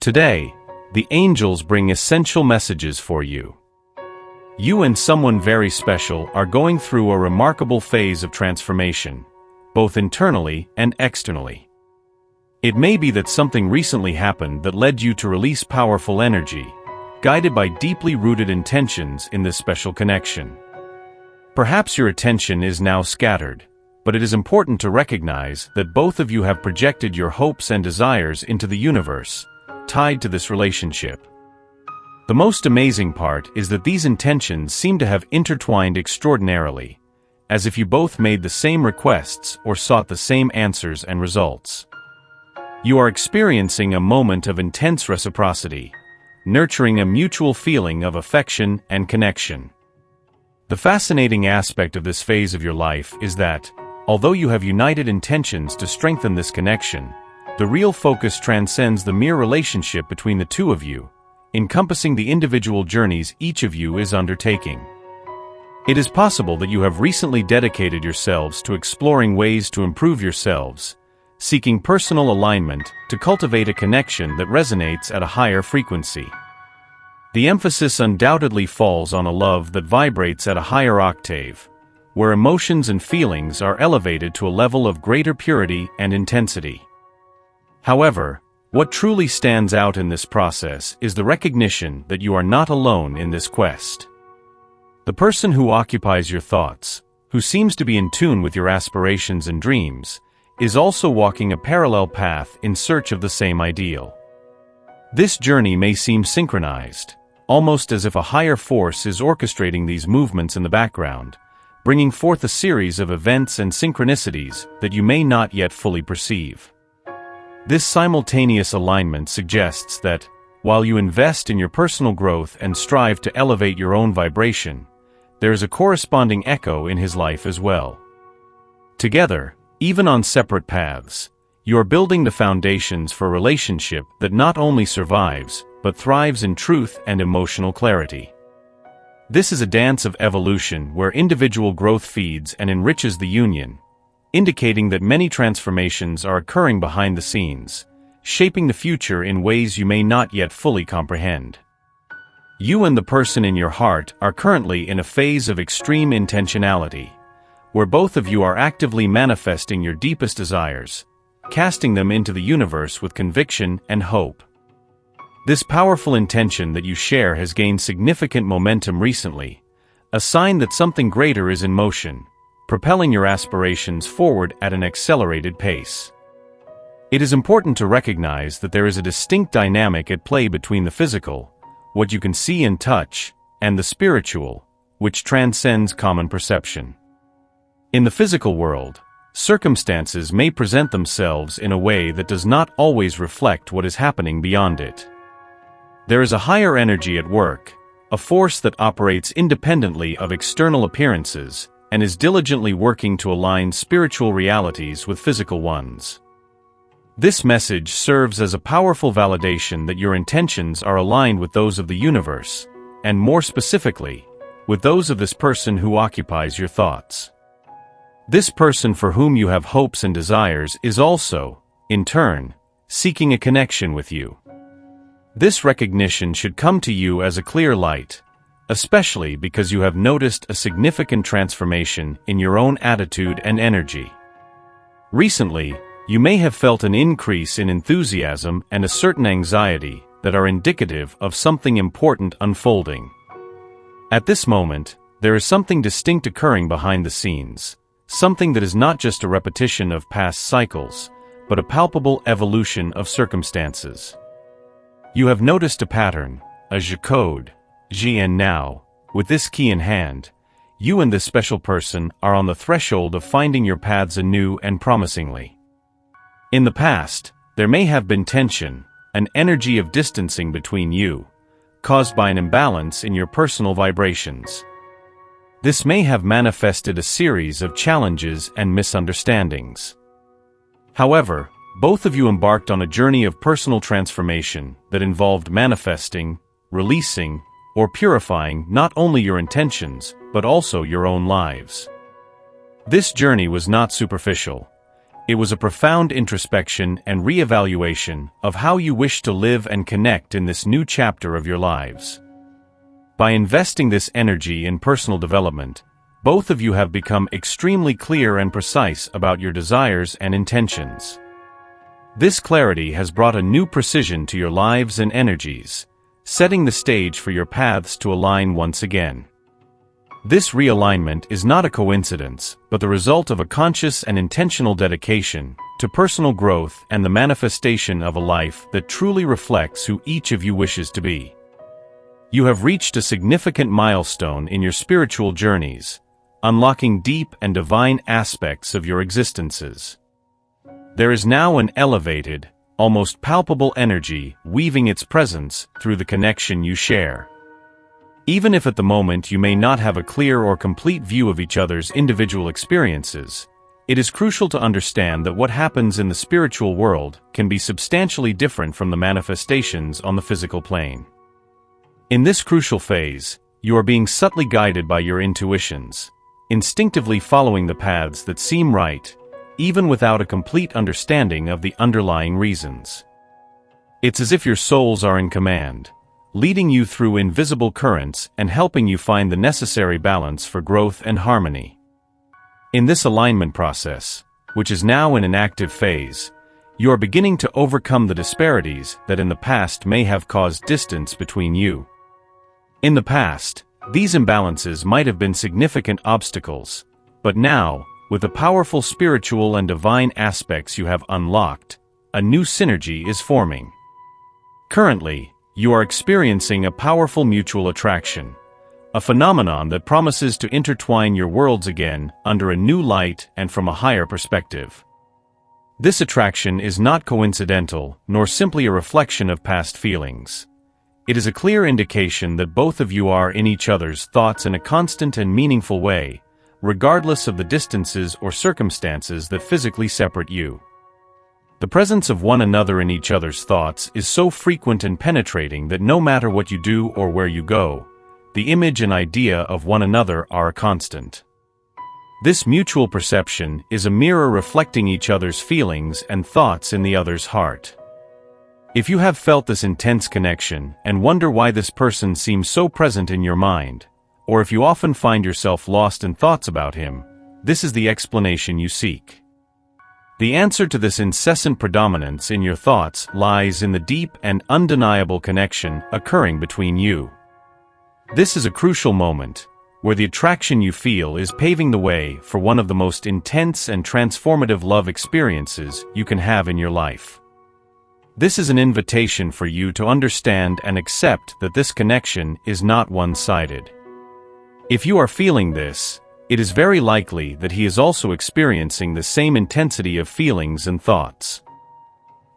Today, the angels bring essential messages for you. You and someone very special are going through a remarkable phase of transformation, both internally and externally. It may be that something recently happened that led you to release powerful energy, guided by deeply rooted intentions in this special connection. Perhaps your attention is now scattered, but it is important to recognize that both of you have projected your hopes and desires into the universe, tied to this relationship. The most amazing part is that these intentions seem to have intertwined extraordinarily, as if you both made the same requests or sought the same answers and results. You are experiencing a moment of intense reciprocity, nurturing a mutual feeling of affection and connection. The fascinating aspect of this phase of your life is that, although you have united intentions to strengthen this connection, the real focus transcends the mere relationship between the two of you, encompassing the individual journeys each of you is undertaking. It is possible that you have recently dedicated yourselves to exploring ways to improve yourselves, seeking personal alignment to cultivate a connection that resonates at a higher frequency. The emphasis undoubtedly falls on a love that vibrates at a higher octave, where emotions and feelings are elevated to a level of greater purity and intensity. However, what truly stands out in this process is the recognition that you are not alone in this quest. The person who occupies your thoughts, who seems to be in tune with your aspirations and dreams, is also walking a parallel path in search of the same ideal. This journey may seem synchronized, almost as if a higher force is orchestrating these movements in the background, bringing forth a series of events and synchronicities that you may not yet fully perceive. This simultaneous alignment suggests that, while you invest in your personal growth and strive to elevate your own vibration, there is a corresponding echo in his life as well. Together, even on separate paths, you are building the foundations for a relationship that not only survives, but thrives in truth and emotional clarity. This is a dance of evolution where individual growth feeds and enriches the union, indicating that many transformations are occurring behind the scenes, shaping the future in ways you may not yet fully comprehend. You and the person in your heart are currently in a phase of extreme intentionality, where both of you are actively manifesting your deepest desires, casting them into the universe with conviction and hope. This powerful intention that you share has gained significant momentum recently, a sign that something greater is in motion, propelling your aspirations forward at an accelerated pace. It is important to recognize that there is a distinct dynamic at play between the physical, what you can see and touch, and the spiritual, which transcends common perception. In the physical world, circumstances may present themselves in a way that does not always reflect what is happening beyond it. There is a higher energy at work, a force that operates independently of external appearances, and is diligently working to align spiritual realities with physical ones. This message serves as a powerful validation that your intentions are aligned with those of the universe, and more specifically, with those of this person who occupies your thoughts. This person for whom you have hopes and desires is also, in turn, seeking a connection with you. This recognition should come to you as a clear light, especially because you have noticed a significant transformation in your own attitude and energy. Recently, you may have felt an increase in enthusiasm and a certain anxiety that are indicative of something important unfolding. At this moment, there is something distinct occurring behind the scenes, something that is not just a repetition of past cycles, but a palpable evolution of circumstances. You have noticed a pattern, a code, and now, with this key in hand, you and this special person are on the threshold of finding your paths anew and promisingly. In the past, there may have been tension, an energy of distancing between you, caused by an imbalance in your personal vibrations. This may have manifested a series of challenges and misunderstandings. However, both of you embarked on a journey of personal transformation that involved manifesting, releasing, or purifying not only your intentions, but also your own lives. This journey was not superficial. It was a profound introspection and re-evaluation of how you wish to live and connect in this new chapter of your lives. By investing this energy in personal development, both of you have become extremely clear and precise about your desires and intentions. This clarity has brought a new precision to your lives and energies, setting the stage for your paths to align once again. This realignment is not a coincidence, but the result of a conscious and intentional dedication to personal growth and the manifestation of a life that truly reflects who each of you wishes to be. You have reached a significant milestone in your spiritual journeys, unlocking deep and divine aspects of your existences. There is now an elevated, almost palpable energy weaving its presence through the connection you share. Even if at the moment you may not have a clear or complete view of each other's individual experiences, it is crucial to understand that what happens in the spiritual world can be substantially different from the manifestations on the physical plane. In this crucial phase, you are being subtly guided by your intuitions, instinctively following the paths that seem right, even without a complete understanding of the underlying reasons. It's as if your souls are in command, leading you through invisible currents and helping you find the necessary balance for growth and harmony. In this alignment process, which is now in an active phase, you are beginning to overcome the disparities that in the past may have caused distance between you. In the past, these imbalances might have been significant obstacles, but now, with the powerful spiritual and divine aspects you have unlocked, a new synergy is forming. Currently, you are experiencing a powerful mutual attraction, a phenomenon that promises to intertwine your worlds again under a new light and from a higher perspective. This attraction is not coincidental, nor simply a reflection of past feelings. It is a clear indication that both of you are in each other's thoughts in a constant and meaningful way, regardless of the distances or circumstances that physically separate you. The presence of one another in each other's thoughts is so frequent and penetrating that no matter what you do or where you go, the image and idea of one another are a constant. This mutual perception is a mirror reflecting each other's feelings and thoughts in the other's heart. If you have felt this intense connection and wonder why this person seems so present in your mind, or if you often find yourself lost in thoughts about him, this is the explanation you seek. The answer to this incessant predominance in your thoughts lies in the deep and undeniable connection occurring between you. This is a crucial moment, where the attraction you feel is paving the way for one of the most intense and transformative love experiences you can have in your life. This is an invitation for you to understand and accept that this connection is not one-sided. If you are feeling this, it is very likely that he is also experiencing the same intensity of feelings and thoughts.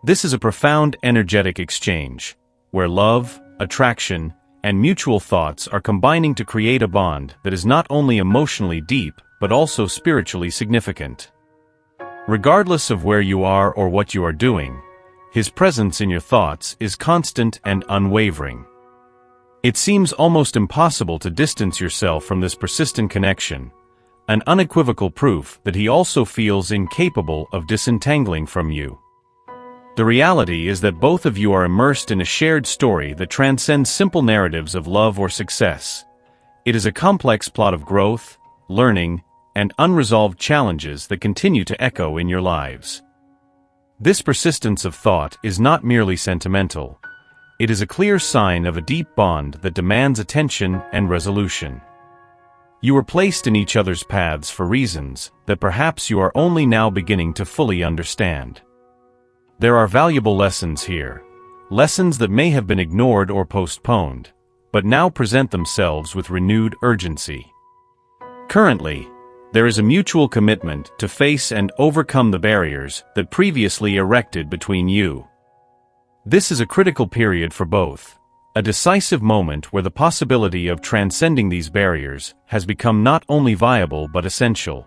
This is a profound energetic exchange, where love, attraction, and mutual thoughts are combining to create a bond that is not only emotionally deep, but also spiritually significant. Regardless of where you are or what you are doing, his presence in your thoughts is constant and unwavering. It seems almost impossible to distance yourself from this persistent connection, an unequivocal proof that he also feels incapable of disentangling from you. The reality is that both of you are immersed in a shared story that transcends simple narratives of love or success. It is a complex plot of growth, learning, and unresolved challenges that continue to echo in your lives. This persistence of thought is not merely sentimental. It is a clear sign of a deep bond that demands attention and resolution. You are placed in each other's paths for reasons that perhaps you are only now beginning to fully understand. There are valuable lessons here, lessons that may have been ignored or postponed, but now present themselves with renewed urgency. Currently, there is a mutual commitment to face and overcome the barriers that previously erected between you. This is a critical period for both, a decisive moment where the possibility of transcending these barriers has become not only viable but essential.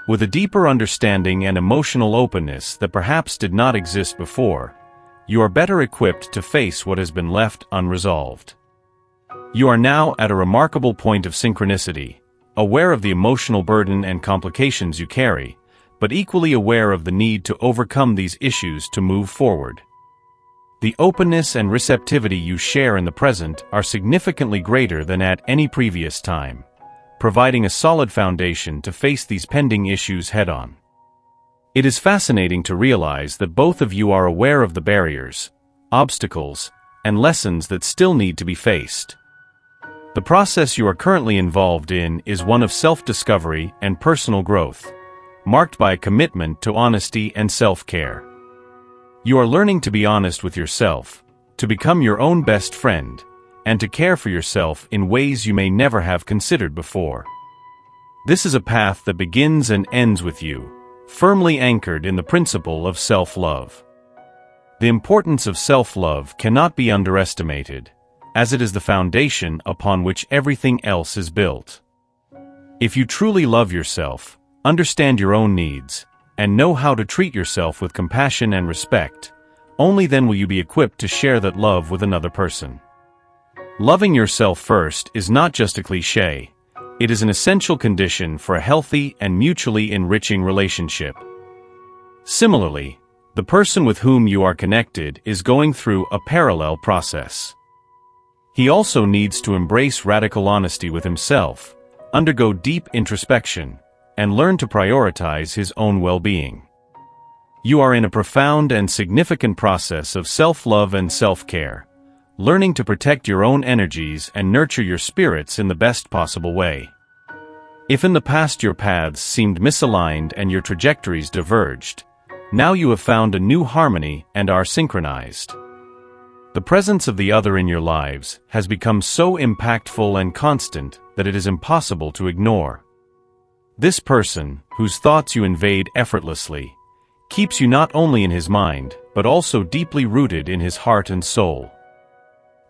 With a deeper understanding and emotional openness that perhaps did not exist before, you are better equipped to face what has been left unresolved. You are now at a remarkable point of synchronicity, aware of the emotional burden and complications you carry, but equally aware of the need to overcome these issues to move forward. The openness and receptivity you share in the present are significantly greater than at any previous time, providing a solid foundation to face these pending issues head-on. It is fascinating to realize that both of you are aware of the barriers, obstacles, and lessons that still need to be faced. The process you are currently involved in is one of self-discovery and personal growth, marked by a commitment to honesty and self-care. You are learning to be honest with yourself, to become your own best friend, and to care for yourself in ways you may never have considered before. This is a path that begins and ends with you, firmly anchored in the principle of self-love. The importance of self-love cannot be underestimated, as it is the foundation upon which everything else is built. If you truly love yourself, understand your own needs, and know how to treat yourself with compassion and respect, only then will you be equipped to share that love with another person. Loving yourself first is not just a cliché, it is an essential condition for a healthy and mutually enriching relationship. Similarly, the person with whom you are connected is going through a parallel process. He also needs to embrace radical honesty with himself, undergo deep introspection, and learn to prioritize his own well-being. You are in a profound and significant process of self-love and self-care, learning to protect your own energies and nurture your spirits in the best possible way. If in the past your paths seemed misaligned and your trajectories diverged, now you have found a new harmony and are synchronized. The presence of the other in your lives has become so impactful and constant that it is impossible to ignore. This person, whose thoughts you invade effortlessly, keeps you not only in his mind, but also deeply rooted in his heart and soul.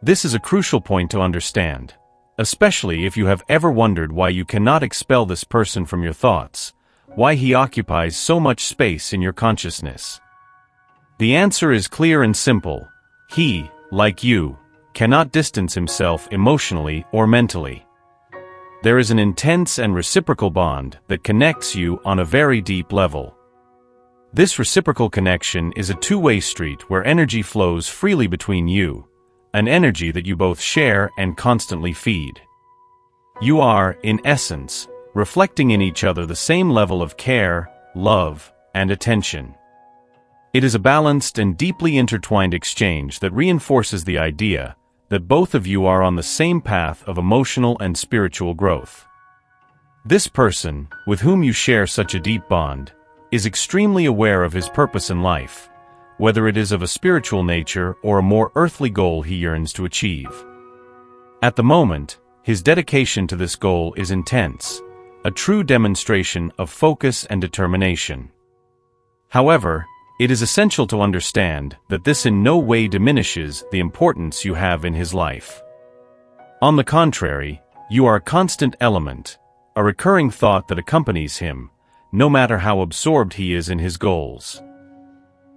This is a crucial point to understand, especially if you have ever wondered why you cannot expel this person from your thoughts, why he occupies so much space in your consciousness. The answer is clear and simple. He, like you, cannot distance himself emotionally or mentally. There is an intense and reciprocal bond that connects you on a very deep level. This reciprocal connection is a two-way street where energy flows freely between you, an energy that you both share and constantly feed. You are, in essence, reflecting in each other the same level of care, love, and attention. It is a balanced and deeply intertwined exchange that reinforces the idea that both of you are on the same path of emotional and spiritual growth. This person, with whom you share such a deep bond, is extremely aware of his purpose in life, whether it is of a spiritual nature or a more earthly goal he yearns to achieve. At the moment, his dedication to this goal is intense, a true demonstration of focus and determination. However, it is essential to understand that this in no way diminishes the importance you have in his life. On the contrary, you are a constant element, a recurring thought that accompanies him, no matter how absorbed he is in his goals.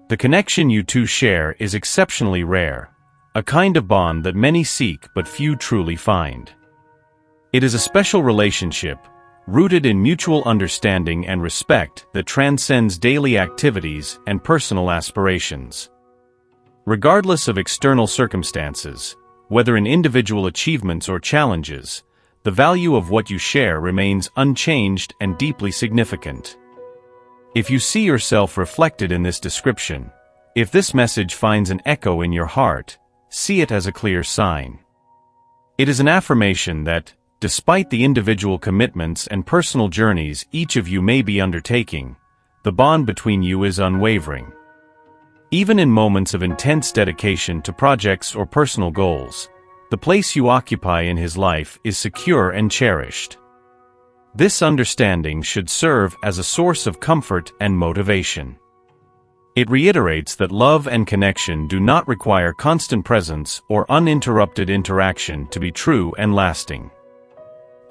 The connection you two share is exceptionally rare, a kind of bond that many seek but few truly find. It is a special relationship, rooted in mutual understanding and respect that transcends daily activities and personal aspirations. Regardless of external circumstances, whether in individual achievements or challenges, the value of what you share remains unchanged and deeply significant. If you see yourself reflected in this description, if this message finds an echo in your heart, see it as a clear sign. It is an affirmation that, despite the individual commitments and personal journeys each of you may be undertaking, the bond between you is unwavering. Even in moments of intense dedication to projects or personal goals, the place you occupy in his life is secure and cherished. This understanding should serve as a source of comfort and motivation. It reiterates that love and connection do not require constant presence or uninterrupted interaction to be true and lasting.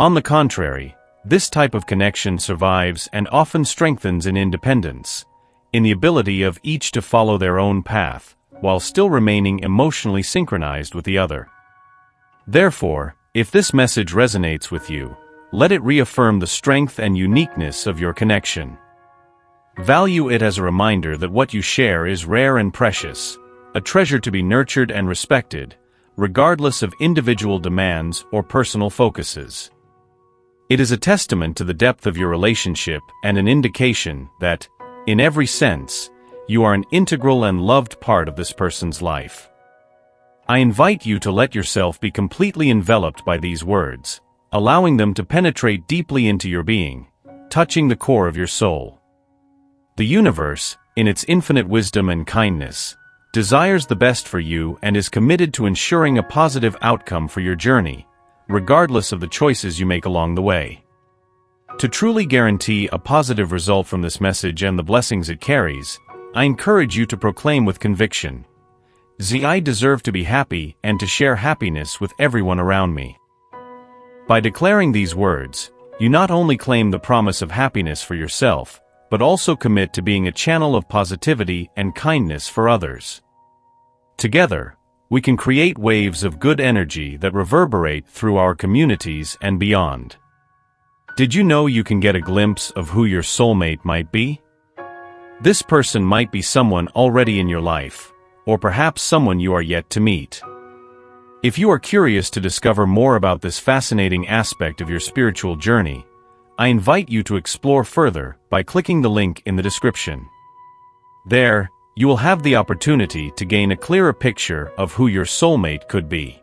On the contrary, this type of connection survives and often strengthens in independence, in the ability of each to follow their own path, while still remaining emotionally synchronized with the other. Therefore, if this message resonates with you, let it reaffirm the strength and uniqueness of your connection. Value it as a reminder that what you share is rare and precious, a treasure to be nurtured and respected, regardless of individual demands or personal focuses. It is a testament to the depth of your relationship and an indication that, in every sense, you are an integral and loved part of this person's life. I invite you to let yourself be completely enveloped by these words, allowing them to penetrate deeply into your being, touching the core of your soul. The universe, in its infinite wisdom and kindness, desires the best for you and is committed to ensuring a positive outcome for your journey, regardless of the choices you make along the way. To truly guarantee a positive result from this message and the blessings it carries, I encourage you to proclaim with conviction, I deserve to be happy and to share happiness with everyone around me. By declaring these words, you not only claim the promise of happiness for yourself, but also commit to being a channel of positivity and kindness for others. Together, we can create waves of good energy that reverberate through our communities and beyond. Did you know you can get a glimpse of who your soulmate might be? This person might be someone already in your life, or perhaps someone you are yet to meet. If you are curious to discover more about this fascinating aspect of your spiritual journey, I invite you to explore further by clicking the link in the description. There, you will have the opportunity to gain a clearer picture of who your soulmate could be.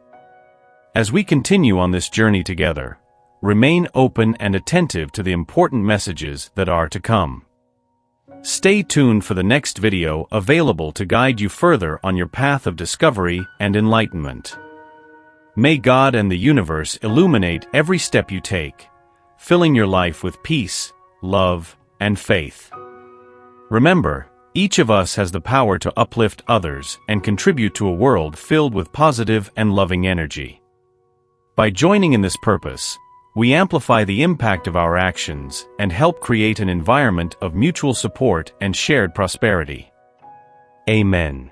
As we continue on this journey together, remain open and attentive to the important messages that are to come. Stay tuned for the next video available to guide you further on your path of discovery and enlightenment. May God and the universe illuminate every step you take, filling your life with peace, love, and faith. Remember, each of us has the power to uplift others and contribute to a world filled with positive and loving energy. By joining in this purpose, we amplify the impact of our actions and help create an environment of mutual support and shared prosperity. Amen.